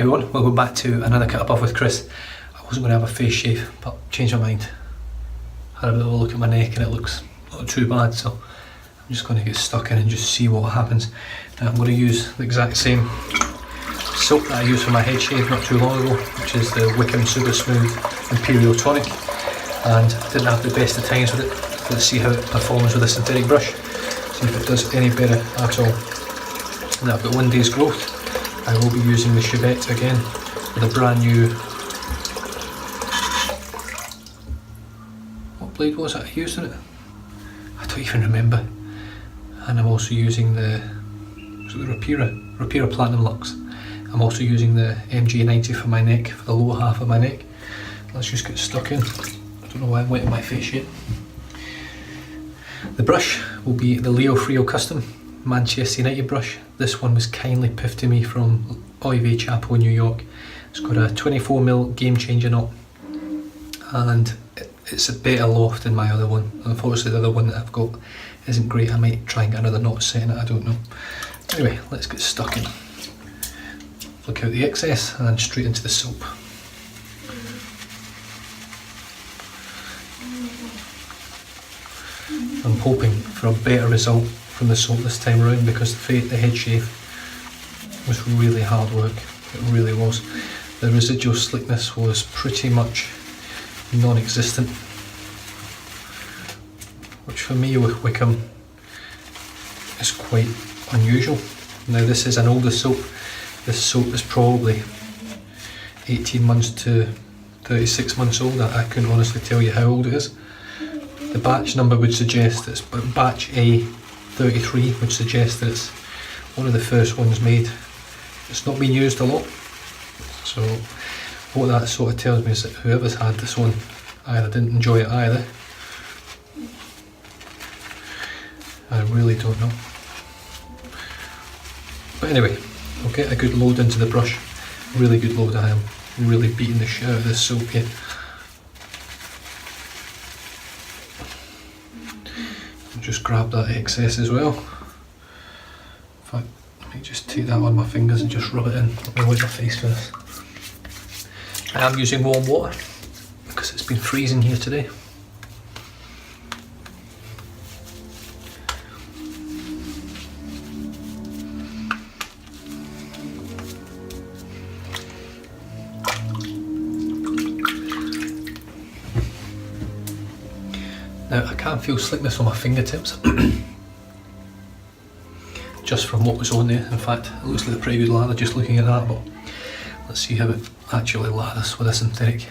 everyone, welcome back to another cut above with Chris. I wasn't going to have a face shave, but changed my mind. Had a bit of a look at my neck and it looks not too bad, so I'm just going to get stuck in and just see what happens. Now I'm going to use the exact same soap that I used for my head shave not too long ago, which is the Wickham Super Smooth Imperial Tonic, and I didn't have the best of times with it. Let's see how it performs with a synthetic brush, see if it does any better at all. Now I've got 1 day's growth. I will be using the Shavette again with a brand new, what blade was it I used in it? I don't even remember. And I'm also using the Rapira Platinum Luxe. I'm also using the MJ90 for my neck, for the lower half of my neck. Let's just get stuck in. I don't know why I'm wetting my face yet. The brush will be the Leo Frio Custom Manchester United brush. This one was kindly piffed to me from Oive Chapel in New York. It's got a 24mm game changer knot, and it's a better loft than my other one. Unfortunately the other one that I've got isn't great. I might try and get another knot set in it, I don't know. Anyway, let's get stuck in. Look out the excess and straight into the soap. I'm hoping for a better result from the soap this time around, because the head shave was really hard work. It really was. The residual slickness was pretty much non-existent, which for me with Wickham is quite unusual. Now this is an older soap. This soap is probably 18 months to 36 months old. I couldn't honestly tell you how old it is. The batch number would suggest it's batch A33, would suggest that it's one of the first ones made. It's not been used a lot, so what that sort of tells me is that whoever's had this one either didn't enjoy it either. I really don't know. But anyway, I'll get a good load into the brush. Really good load. I am really beating the shit out of this soap here. Just grab that excess as well. In fact, let me just take that on my fingers and just rub it in. Let me wipe my face for this. I am using warm water because it's been freezing here today. Now I can feel slickness on my fingertips just from what was on there. In fact, it looks like a pretty good lather just looking at that, but let's see how it actually lathers with a synthetic.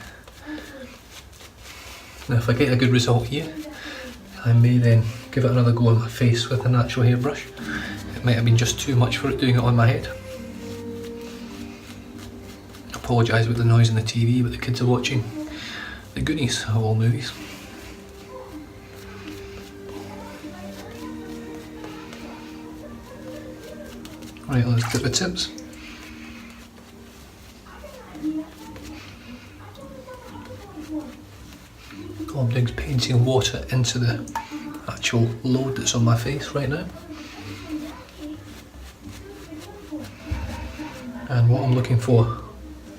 Now if I get a good result here, I may then give it another go on my face with a natural hairbrush. It might have been just too much for it doing it on my head. I apologise about the noise on the TV, but the kids are watching the Goonies of all movies. Right, let's dip the tips. All I'm doing is painting water into the actual load that's on my face right now. And what I'm looking for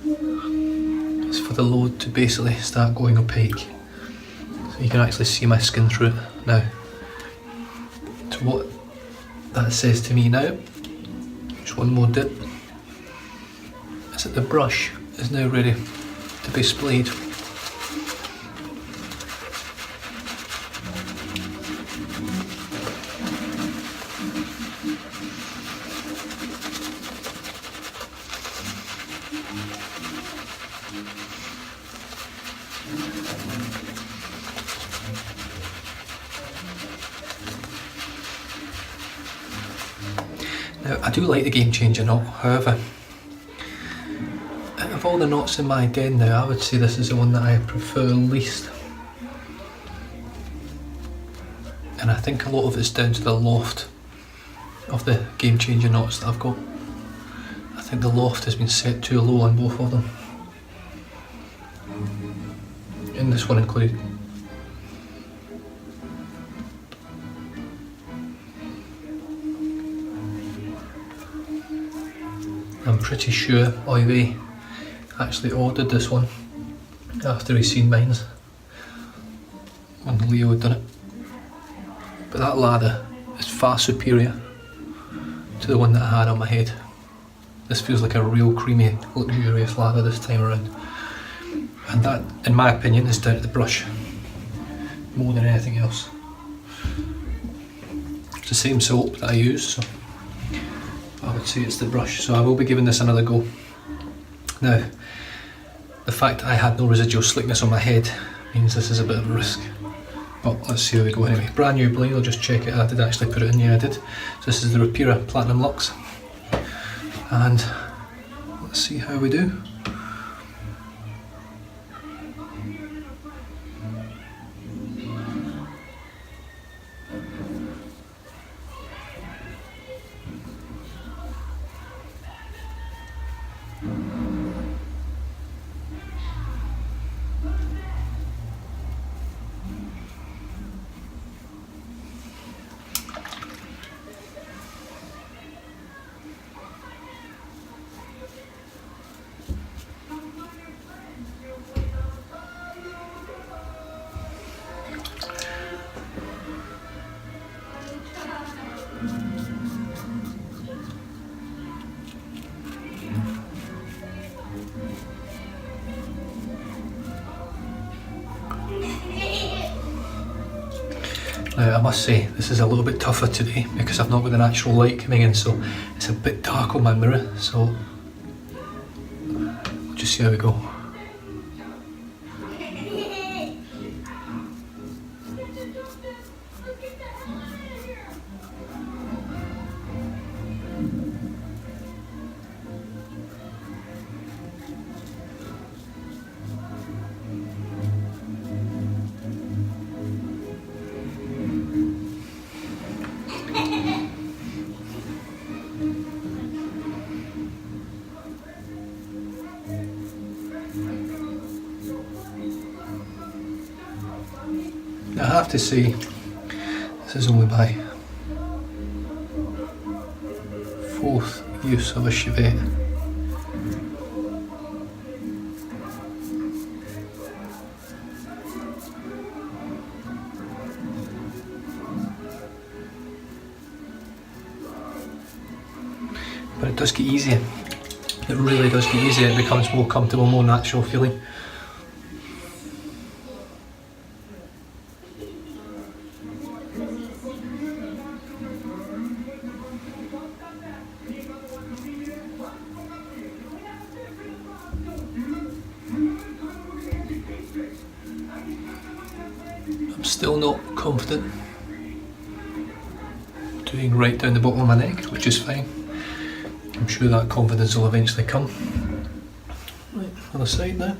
is for the load to basically start going opaque. So you can actually see my skin through it now. So what that says to me now, just one more dip, is that the brush is now ready to be splayed. Now I do like the game changer knot, however, out of all the knots in my den now, I would say this is the one that I prefer least. And I think a lot of it's down to the loft of the game changer knots that I've got. I think the loft has been set too low on both of them. And this one included. I'm pretty sure Oive actually ordered this one after he's seen mine's when Leo had done it. But that lather is far superior to the one that I had on my head. This feels like a real creamy, luxurious lather this time around. And that, in my opinion, is down to the brush more than anything else. It's the same soap that I use, so I would say it's the brush. So I will be giving this another go. Now, the fact that I had no residual slickness on my head means this is a bit of a risk. But let's see how we go anyway. Brand new blade, I'll just check it. I did actually put it in, yeah I did. So this is the Rapira Platinum Luxe. And let's see how we do. Now I must say this is a little bit tougher today because I've not got the natural light coming in, so it's a bit dark on my mirror, so we'll just see how we go. I have to say, this is only my 4th use of a Shavette. But it does get easier. It really does get easier. It becomes more comfortable, more natural feeling. I'm still not confident doing right down the bottom of my neck, which is fine. I'm sure that confidence will eventually come. Right, other side now.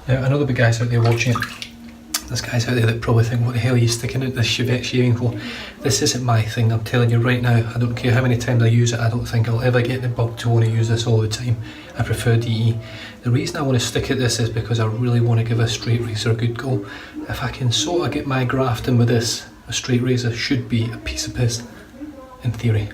Now, I know there'll be guys out there watching it. There's guys out there that probably think, what the hell are you sticking out this Shavette shaving for? This isn't my thing, I'm telling you right now. I don't care how many times I use it, I don't think I'll ever get the bug to want to use this all the time. I prefer DE. The reason I want to stick at this is because I really want to give a straight razor a good go. If I can sort of get my graft in with this, a straight razor should be a piece of piss, in theory.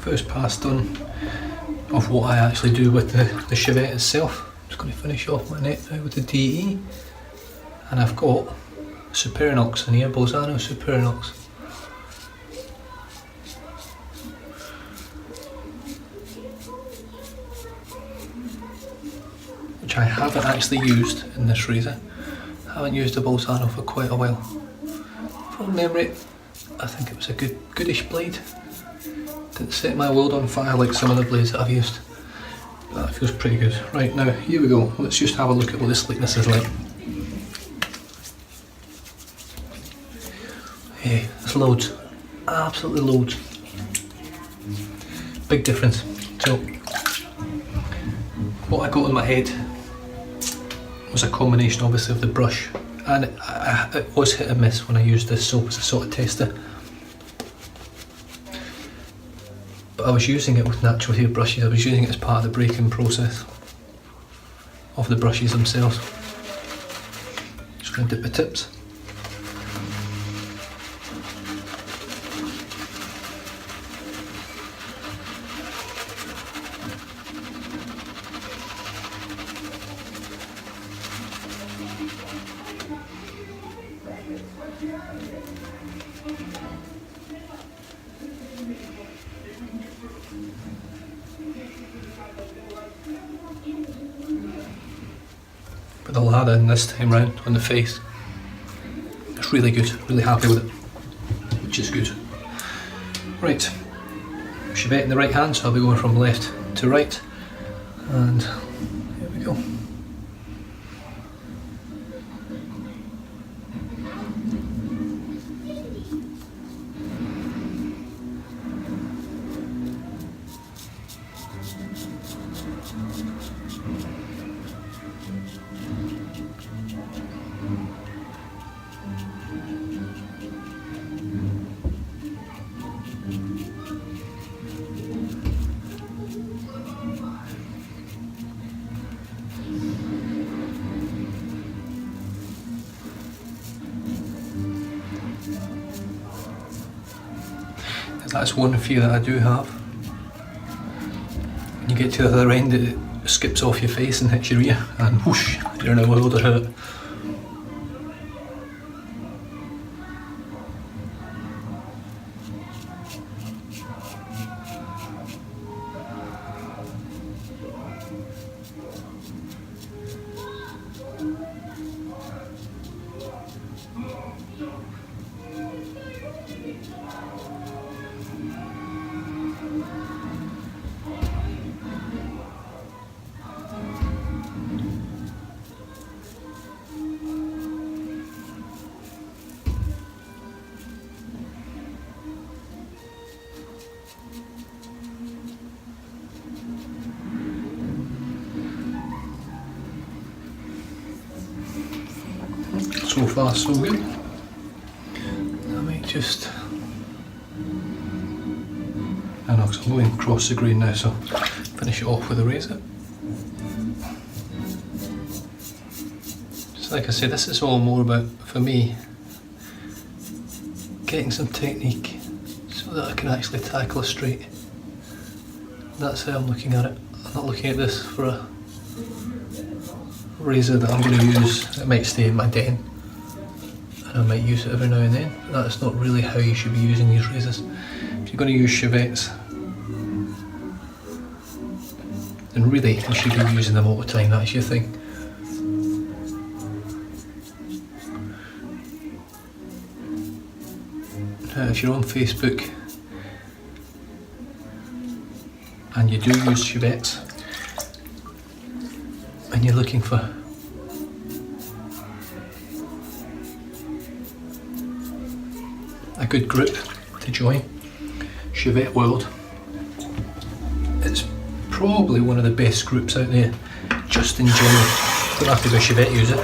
first pass done of what I actually do with the Shavette itself. I'm just going to finish off my neck now with the DE, and I've got Superinox in here, Bolzano Superinox. Which I haven't actually used in this razor. I haven't used a Bolzano for quite a while. From memory, I think it was a goodish blade. Didn't set my world on fire like some of the blades that I've used. But that feels pretty good. Right, now here we go. Let's just have a look at what the slickness is like. Hey, there's loads. Absolutely loads. Big difference. So, what I got in my head was a combination obviously of the brush, and it was hit and miss when I used this soap as a sort of tester. But I was using it with natural hair brushes. I was using it as part of the breaking process of the brushes themselves. Just going to dip the tips. But the lather in this time round on the face, it's really good, really happy with it, which is good. Right, Shavette in the right hand, so I'll be going from left to right, and here we go. That's one fear that I do have. When you get to the other end, it skips off your face and hits your ear, and whoosh, you're in a world of hurt. So far so good. I might just, I know, because I'm going across the grain now, so finish it off with a razor. Just like I said, this is all more about, for me, getting some technique so that I can actually tackle a straight. That's how I'm looking at it. I'm not looking at this for a razor that I'm going to use. It might stay in my den. I might use it every now and then, but that's not really how you should be using these razors. If you're going to use Shavettes, then really you should be using them all the time, that's your thing. Now if you're on Facebook and you do use Shavettes and you're looking for a good group to join, Shavette World, it's probably one of the best groups out there, just in general. Don't have to be a Shavette user.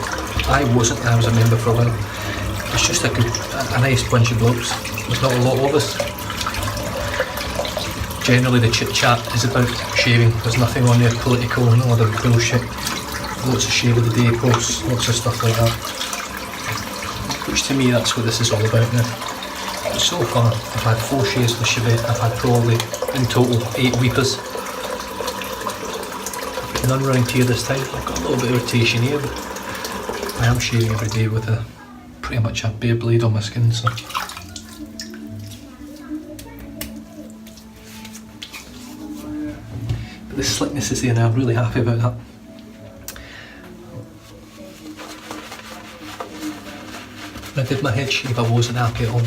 I wasn't, I was a member for a while. It's just a nice bunch of blokes. There's not a lot of us. Generally the chit chat is about shaving. There's nothing on there political, no other bullshit. Lots of shave of the day posts, lots of stuff like that. Which to me, that's what this is all about now. So far I've had 4 shaves with Shavette. I've had probably in total 8 weepers. None running tear this time. I've got a little bit of irritation here, but I am shaving every day with pretty much a bare blade on my skin, so. But the slickness is there now, I'm really happy about that. When I did my head shave, I wasn't happy at all.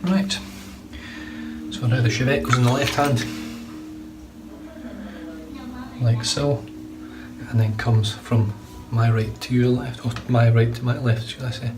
Right, so now the Shavette goes in the left hand, like so, and then comes from my right to your left, or my right to my left, should I say.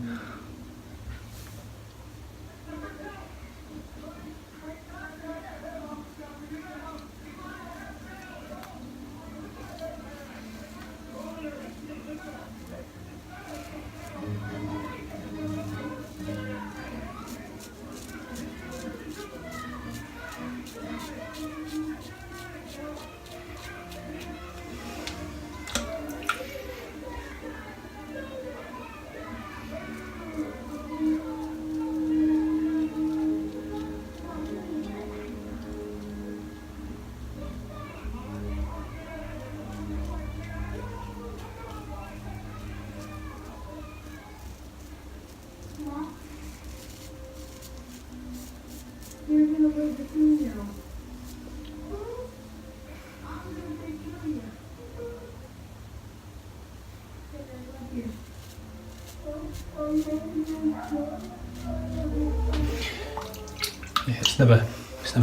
Yeah, it's never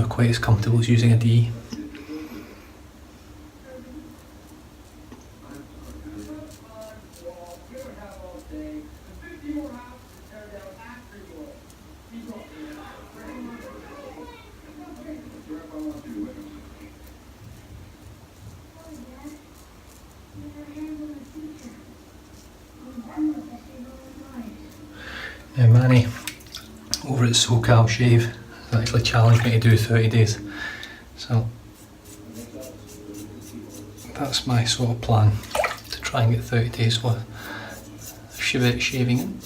quite as comfortable as using a D. Yeah, Manny over at Shavette Shave has actually challenged me to do 30 days, so that's my sort of plan, to try and get 30 days worth of Shavette shaving in.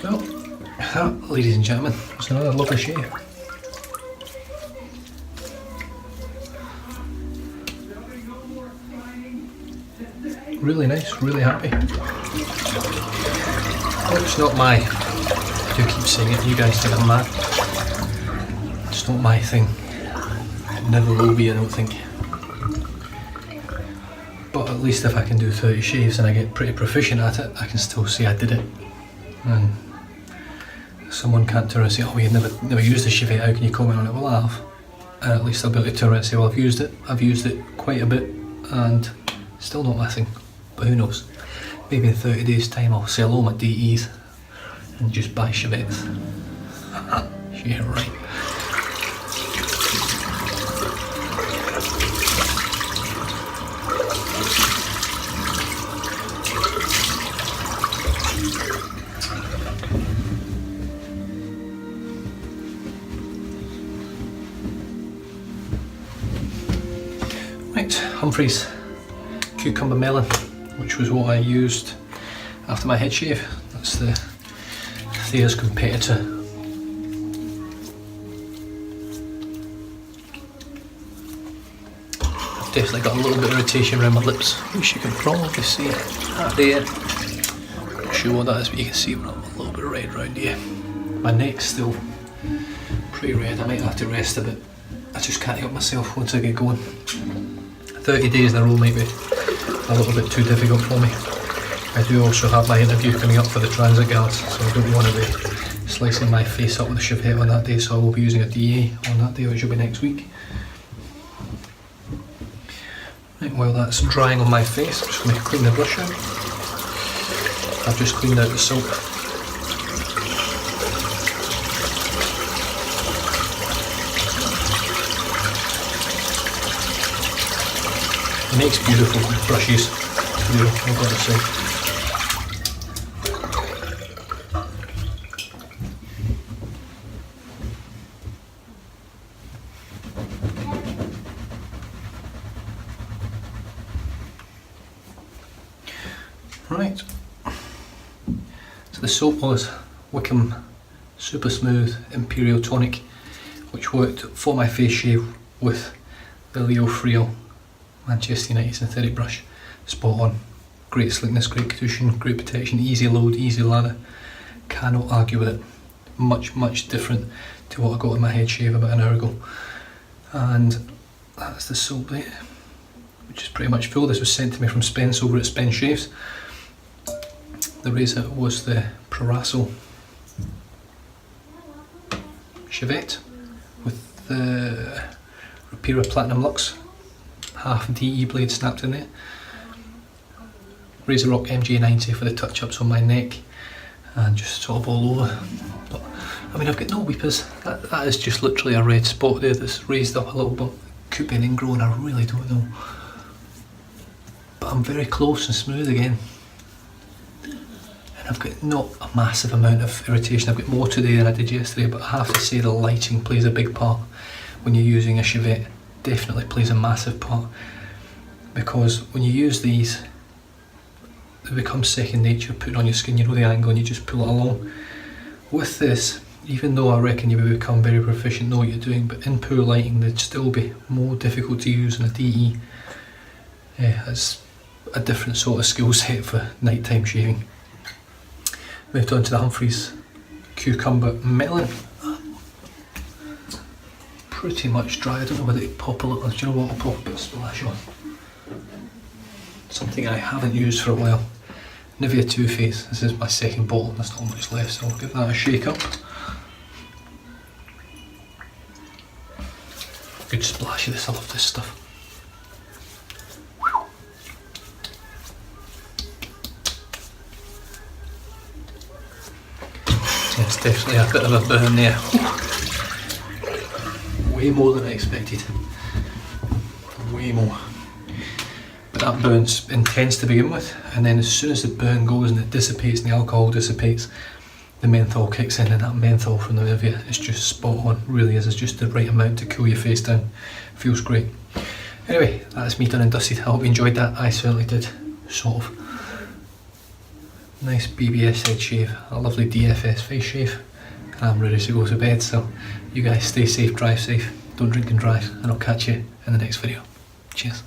Well, that, ladies and gentlemen, was another lovely shave. Really nice, really happy. Oh, it's not my, I do keep saying it, you guys think I'm mad. It's not my thing. It never will be, I don't think. But at least if I can do 30 shaves and I get pretty proficient at it, I can still say I did it. And someone can't turn around and say, oh, you never used the Shavette, how can you comment on it? Well, I have. And at least I'll be able to turn around and say, well, I've used it quite a bit, and still not my thing. But who knows? Maybe in 30 days time I'll sell all my DEs and just buy Shavettes. Yeah, right. Humphreys cucumber melon, which was what I used after my head shave. That's the Thayer's competitor. I've definitely got a little bit of irritation around my lips, which you can probably see that there. Not sure what that is, but you can see I'm a little bit red around here. My neck's still pretty red. I might have to rest a bit. I just can't help myself once I get going. 30 days in a row might be a little bit too difficult for me. I do also have my interview coming up for the transit guards, so I don't want to be slicing my face up with a Shavette on that day, so I will be using a DA on that day, which will be next week. Right, while that's drying on my face, I'm just going to clean the brush out. I've just cleaned out the soap. It makes beautiful brushes, I've got to say. Right, so the soap was Wickham Super Smooth Imperial Tonic, which worked for my face shave with the Leo Friel Manchester United synthetic brush. Spot on. Great slickness, great cushion, great protection, easy load, easy lather. Cannot argue with it. Much different to what I got in my head shave about an hour ago. And that's the soap there, which is pretty much full. This was sent to me from Spence over at Spence Shaves. The razor was the Proraso Shavette with the Rapira Platinum Luxe, half DE blade snapped in there. Razor Rock MJ90 for the touch-ups on my neck and just sort of all over. But I mean, I've got no weepers. That is just literally a red spot there that's raised up a little bit. Could be an ingrown, I really don't know. But I'm very close and smooth again. And I've got not a massive amount of irritation. I've got more today than I did yesterday, but I have to say the lighting plays a big part when you're using a Shavette. Definitely plays a massive part, because when you use these, they become second nature, putting on your skin. You know the angle and you just pull it along. With this, even though I reckon you will become very proficient, know what you're doing, but in poor lighting they'd still be more difficult to use than a DE. It's a different sort of skill set for nighttime shaving. Moved on to the Humphreys Cucumber Melon. Pretty much dry. I don't know whether to pop a little. Do you know what? I'll pop a bit of splash on. Something I haven't used for a while. Nivea Too Faced. This is my second bottle. There's not much left, so I'll give that a shake up. Good splash of this. I love this stuff. It's definitely a bit of a burn there. Way more than I expected. Way more. But that burn's intense to begin with, and then as soon as the burn goes and it dissipates and the alcohol dissipates, the menthol kicks in, and that menthol from the Nivea is just spot on. Really is. It's just the right amount to cool your face down. Feels great. Anyway, that's me done and dusted. I hope you enjoyed that. I certainly did. Sort of. Nice BBS head shave, a lovely DFS face shave. I'm ready to go to bed, so you guys stay safe, drive safe, don't drink and drive, and I'll catch you in the next video. Cheers.